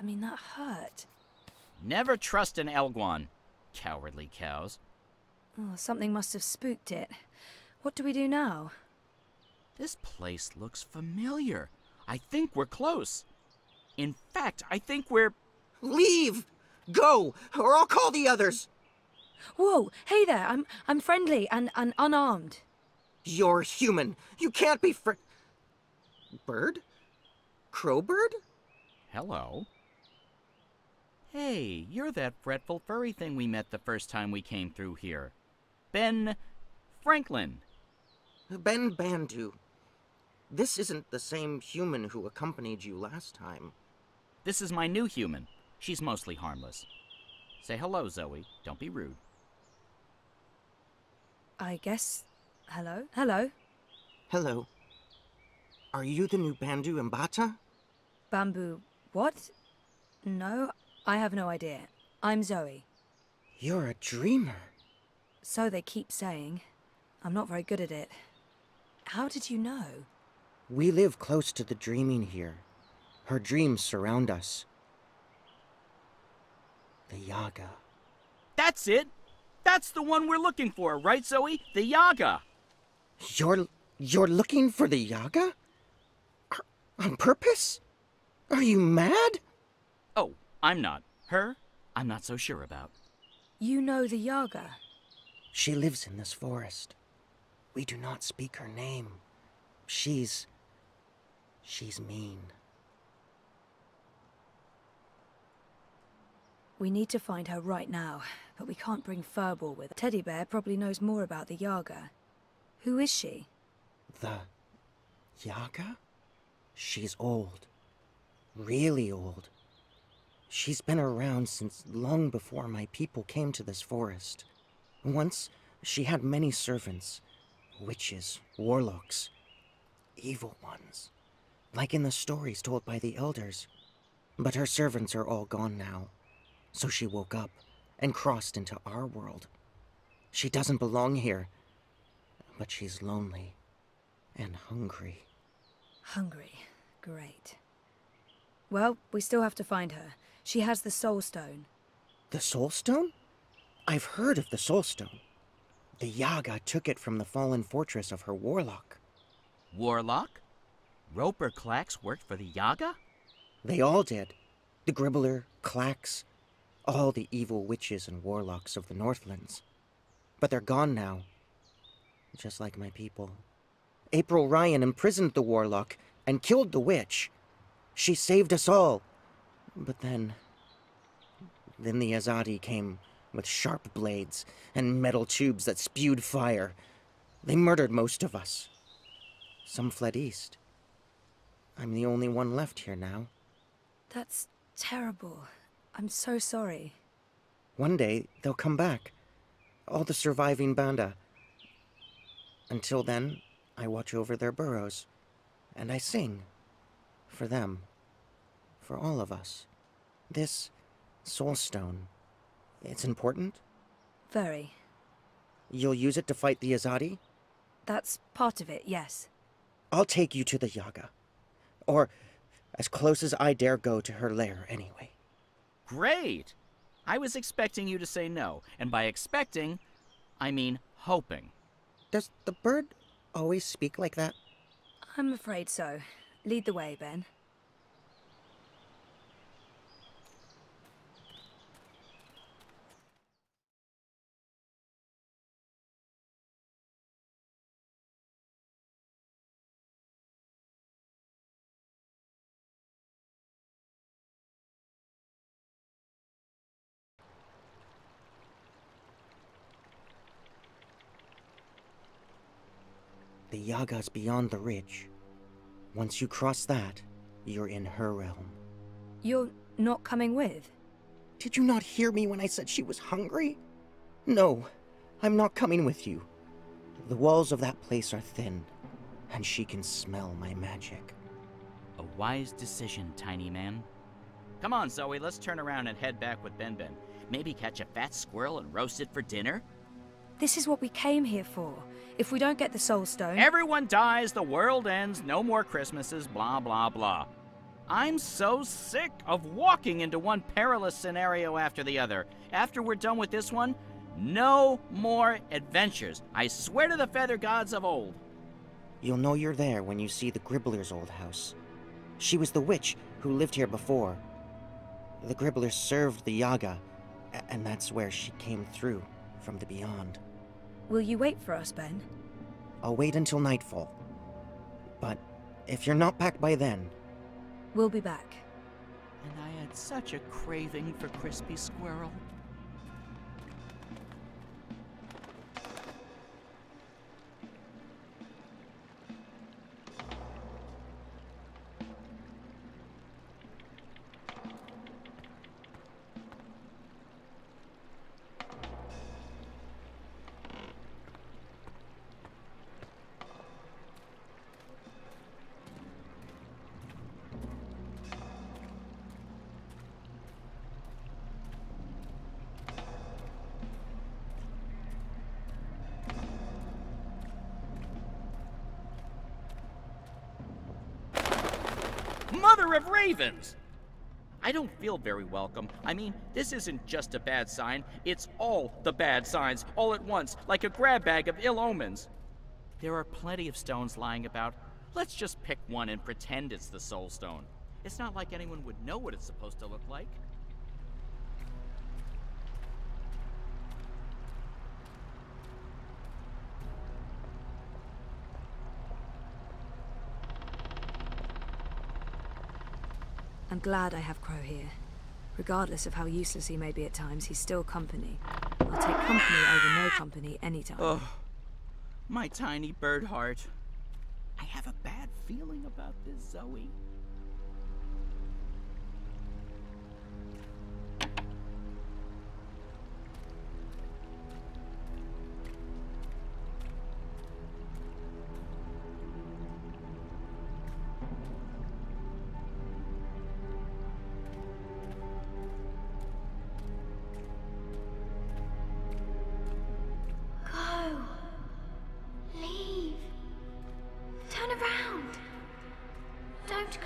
I mean, that hurt. Never trust an Elguan. Cowardly cows. Oh, something must have spooked it. What do we do now? This place looks familiar. I think we're close. In fact, I think we're... Leave! Go, or I'll call the others! Whoa, hey there, I'm friendly and unarmed. You're human. You can't be Bird? Crowbird? Hello. Hey, you're that fretful furry thing we met the first time we came through here. Ben... Franklin. Ben Bandu. This isn't the same human who accompanied you last time. This is my new human. She's mostly harmless. Say hello, Zoe. Don't be rude. I guess... Hello? Hello? Hello. Are you the new Bandu Mbata? Bamboo... what? No, I have no idea. I'm Zoe. You're a dreamer. So they keep saying. I'm not very good at it. How did you know? We live close to the dreaming here. Her dreams surround us. The Yaga. That's it! That's the one we're looking for, right, Zoe? The Yaga! You're looking for the Yaga? On purpose? Are you mad? Oh, I'm not. Her, I'm not so sure about. You know the Yaga? She lives in this forest. We do not speak her name. She's mean. We need to find her right now, but we can't bring Furball with us. Teddy Bear probably knows more about the Yaga. Who is she? The Yaga? She's old. Really old. She's been around since long before my people came to this forest. Once, she had many servants. Witches, warlocks, evil ones. Like in the stories told by the elders. But her servants are all gone now. So she woke up and crossed into our world. She doesn't belong here, but she's lonely and hungry. Hungry. Great. Well, we still have to find her. She has the Soul Stone. The Soul Stone? I've heard of the Soul Stone. The Yaga took it from the fallen fortress of her warlock. Warlock? Roper Clax worked for the Yaga? They all did. The Gribbler, Clax, all the evil witches and warlocks of the Northlands. But they're gone now. Just like my people. April Ryan imprisoned the warlock and killed the witch. She saved us all. But then the Azadi came with sharp blades and metal tubes that spewed fire. They murdered most of us. Some fled east. I'm the only one left here now. That's terrible. I'm so sorry. One day, they'll come back. All the surviving Banda. Until then, I watch over their burrows. And I sing. For them. For all of us. This Soul Stone, it's important? Very. You'll use it to fight the Azadi? That's part of it, yes. I'll take you to the Yaga. Or as close as I dare go to her lair, anyway. Great! I was expecting you to say no, and by expecting, I mean hoping. Does the bird always speak like that? I'm afraid so. Lead the way, Ben. The Yaga's beyond the ridge. Once you cross that, you're in her realm. You're not coming with? Did you not hear me when I said she was hungry? No, I'm not coming with you. The walls of that place are thin, and she can smell my magic. A wise decision, tiny man. Come on, Zoe, let's turn around and head back with Ben Ben. Maybe catch a fat squirrel and roast it for dinner? This is what we came here for. If we don't get the Soul Stone... Everyone dies, the world ends, no more Christmases, blah, blah, blah. I'm so sick of walking into one perilous scenario after the other. After we're done with this one, no more adventures. I swear to the feather gods of old. You'll know you're there when you see the Gribbler's old house. She was the witch who lived here before. The Gribblers served the Yaga, and that's where she came through, from the beyond. Will you wait for us, Ben? I'll wait until nightfall. But if you're not back by then... We'll be back. And I had such a craving for crispy squirrel. Mother of ravens! I don't feel very welcome. I mean, this isn't just a bad sign, it's all the bad signs, all at once, like a grab bag of ill omens. There are plenty of stones lying about. Let's just pick one and pretend it's the soul stone. It's not like anyone would know what it's supposed to look like. I'm glad I have Crow here. Regardless of how useless he may be at times, he's still company. I'll take company over no company anytime. Oh, my tiny bird heart. I have a bad feeling about this, Zoe.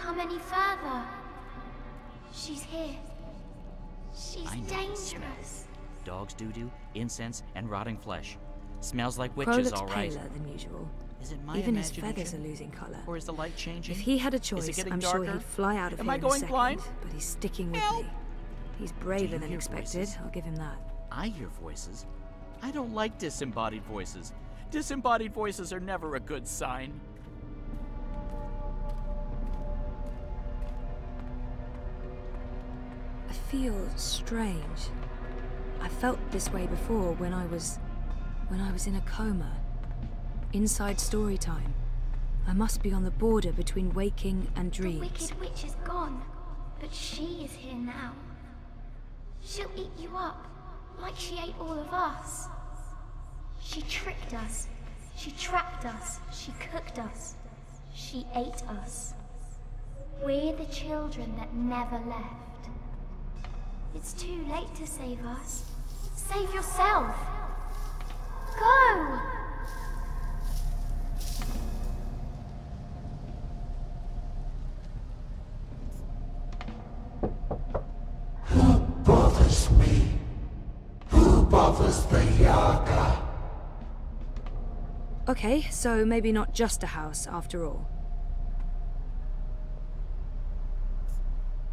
Come any further. She's here. She's dangerous. Dog's doo-doo, incense, and rotting flesh. Smells like Crow witches, looks all right. paler than usual. Is it my Even his imagination? feathers are losing color. Or is the light changing? If he had a Is it choice, getting I'm darker? sure he'd fly out of Am here I in a going second. blind? But he's sticking with Help! me. He's Do braver you than hear expected. voices? I'll give him that. I hear voices. I don't like disembodied voices. Disembodied voices are never a good sign. I feel strange. I felt this way before when I was in a coma. Inside story time. I must be on the border between waking and dreams. The wicked witch is gone, but she is here now. She'll eat you up, like she ate all of us. She tricked us. She trapped us. She cooked us. She ate us. We're the children that never left. It's too late to save us. Save yourself. Go! Who bothers me? Who bothers the Yaga? Okay, so maybe not just a house after all.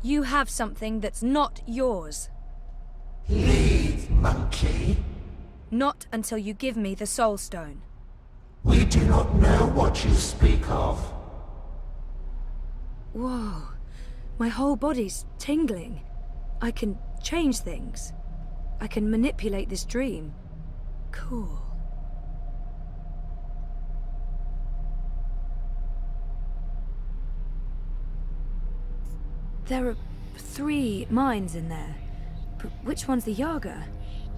You have something that's not yours. Leave, monkey. Not until you give me the Soul Stone. We do not know what you speak of. Whoa. My whole body's tingling. I can change things. I can manipulate this dream. Cool. There are 3 minds in there. But which one's the Yaga?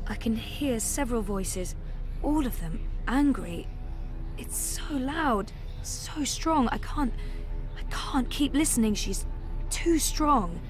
I can hear several voices, all of them angry. It's so loud, so strong. I can't keep listening. She's too strong.